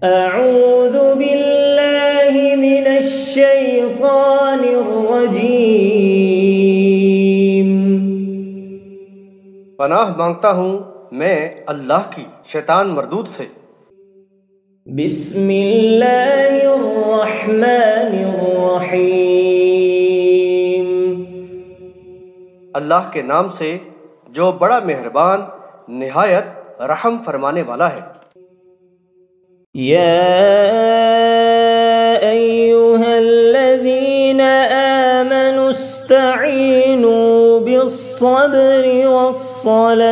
أعوذ بالله من الشيطان الرجيم پناہ مانگتا ہوں میں اللہ کی شیطان مردود سے۔ بسم اللہ الرحمن الرحیم اللہ کے نام سے جو بڑا مہربان نہایت رحم فرمانے والا ہے۔ یا ایہا الذین آمنوا استعینوا بالصبر والصلاة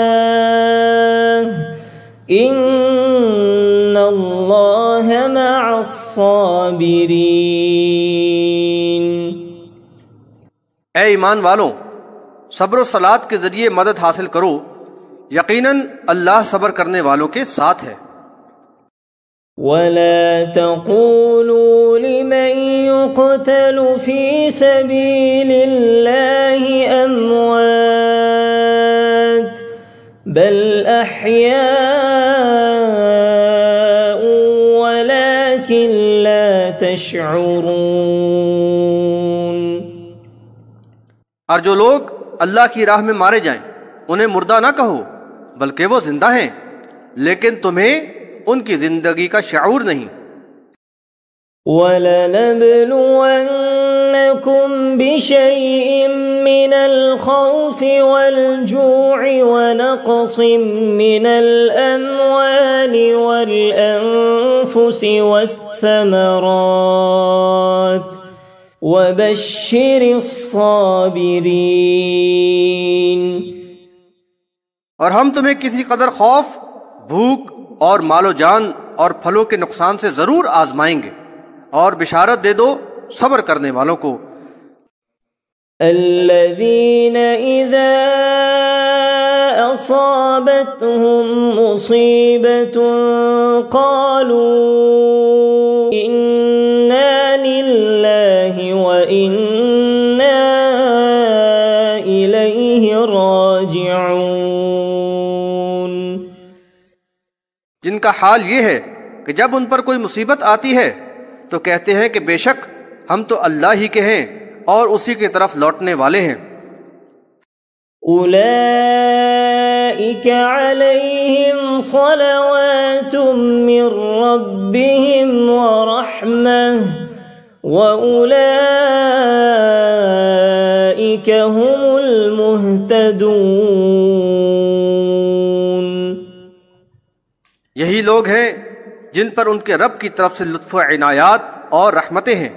ان اللہ مع الصابرین۔ اے ایمان والوں، صبر و صلات کے ذریعے مدد حاصل کرو، یقیناً اللہ صبر کرنے والوں کے ساتھ ہے۔ وَلَا تَقُولُوا لِمَن يُقْتَلُ فِي سَبِيلِ اللَّهِ أَمْوَاتٌ بَلْ أَحْيَاءٌ وَلَكِن لَّا تَشْعُرُونَ۔ اور جو لوگ اللہ کی راہ میں مارے جائیں انہیں مردہ نہ کہو، بلکہ وہ زندہ ہیں، لیکن تمہیں ان کی زندگی کا شعور نہیں۔ وَلَنَبْلُوَنَّكُمْ بِشَيْءٍ مِّنَ الْخَوْفِ وَالْجُوعِ وَنَقْصٍ مِّنَ الْأَمْوَالِ وَالْأَنفُسِ وَالثَّمَرَاتِ وَبَشِّرِ الصَّابِرِينَ۔ اور ہم تمہیں کسی قدر خوف، بھوک اور مال و جان اور پھلوں کے نقصان سے ضرور آزمائیں گے، اور بشارت دے دو صبر کرنے والوں کو۔ الذین اذا اصابتهم مصیبۃ قالوا انا للہ وانا الیہ راجعون۔ جن کا حال یہ ہے کہ جب ان پر کوئی مصیبت آتی ہے تو کہتے ہیں کہ بے شک ہم تو اللہ ہی کے ہیں اور اسی کی طرف لوٹنے والے ہیں۔ اولئک علیہم صلوات من ربہم ورحمہ واولئک هم المہتدون۔ یہی لوگ ہیں جن پر ان کے رب کی طرف سے لطف و عنایات اور رحمتیں ہیں،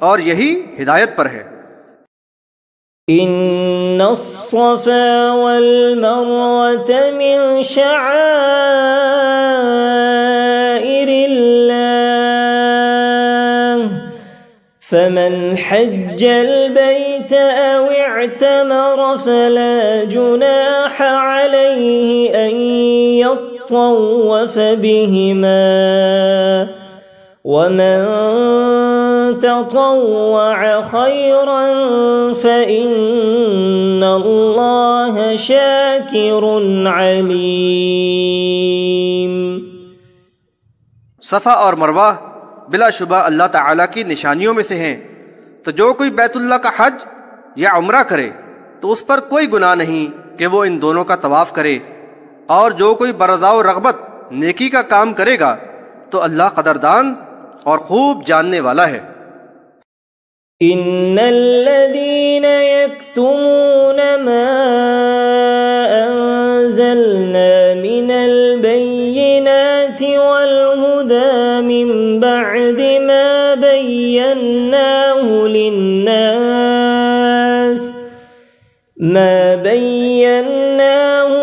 اور یہی ہدایت پر ہے۔ ان الصفا والمروة من شعائر اللہ فمن حج البيت او اعتمر فلا جناح عليه ان يطوف بهما ومن تطوع خيرا فإن الله شاكر عليم۔ صفا اور مروہ بلا شبہ اللہ تعالیٰ کی نشانیوں میں سے ہیں، تو جو کوئی بیت اللہ کا حج یا عمرہ کرے تو اس پر کوئی گناہ نہیں کہ وہ ان دونوں کا طواف کرے، اور جو کوئی برضا و رغبت نیکی کا کام کرے گا تو اللہ قدردان اور خوب جاننے والا ہے۔ ان الذين يكتمون ما انزلنا من البينات والهدى من بعد ما بيناه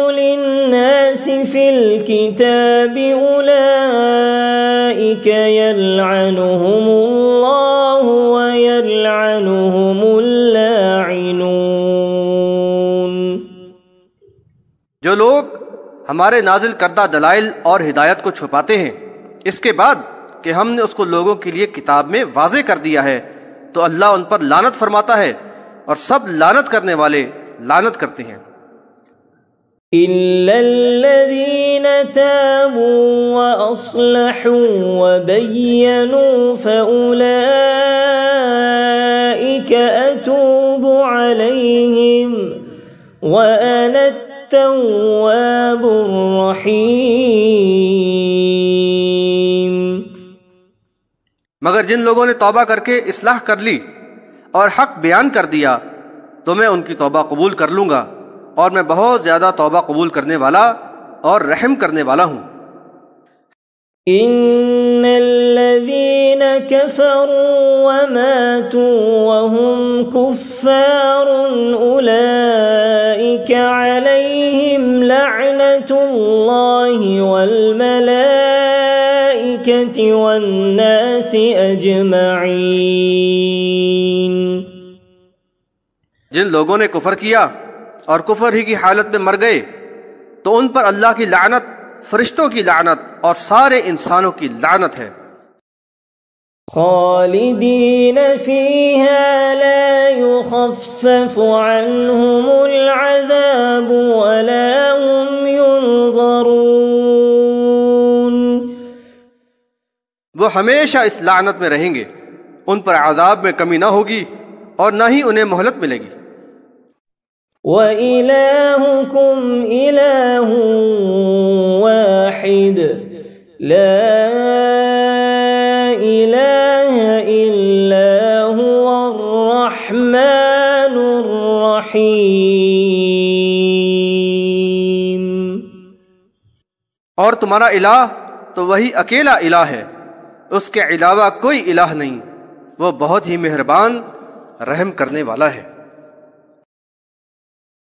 للناس في الكتاب أولئك يلعنهم الله ويلعنهم اللاعنون۔ جو لوگ ہمارے نازل کردہ دلائل اور ہدایت کو چھپاتے ہیں اس کے بعد کہ ہم نے اس کو لوگوں کے لیے کتاب میں واضح کر دیا ہے، تو اللہ ان پر لعنت فرماتا ہے، اور سب لعنت کرنے والے لعنت کرتے ہیں۔ إلا الذين تابوا وأصلحوا وبينوا فأولئك أتوب عليهم وأنا التواب الرحيم۔ مگر جن لوگوں نے توبہ کر کے اصلاح کر لی اور حق بیان کر دیا تو میں ان کی توبہ قبول کر لوں گا، اور میں بہت زیادہ توبہ قبول کرنے والا اور رحم کرنے والا ہوں۔ ان الذين كفروا وماتوا وهم كفار اولئك عليهم لعنة الله والملائكة والناس اجمعين۔ جن لوگوں نے کفر کیا اور کفر ہی کی حالت میں مر گئے تو ان پر اللہ کی لعنت، فرشتوں کی لعنت اور سارے انسانوں کی لعنت ہے۔ خالدین فیہا لا یخفف عنہم العذاب ولا هم ينظرون۔ وہ ہمیشہ اس لعنت میں رہیں گے، ان پر عذاب میں کمی نہ ہوگی اور نہ ہی انہیں مہلت ملے گی۔ وَإِلَٰهُكُمْ إِلَٰهٌ وَاحِدٌ لَا إِلَٰهَ إِلَّا هُوَ الرَّحْمَٰنُ الرَّحِيمُ۔ اور تمہارا الہ تو وہی اکیلا الہ ہے، اس کے علاوہ کوئی الہ نہیں، وہ بہت ہی مہربان، رحم کرنے والا ہے۔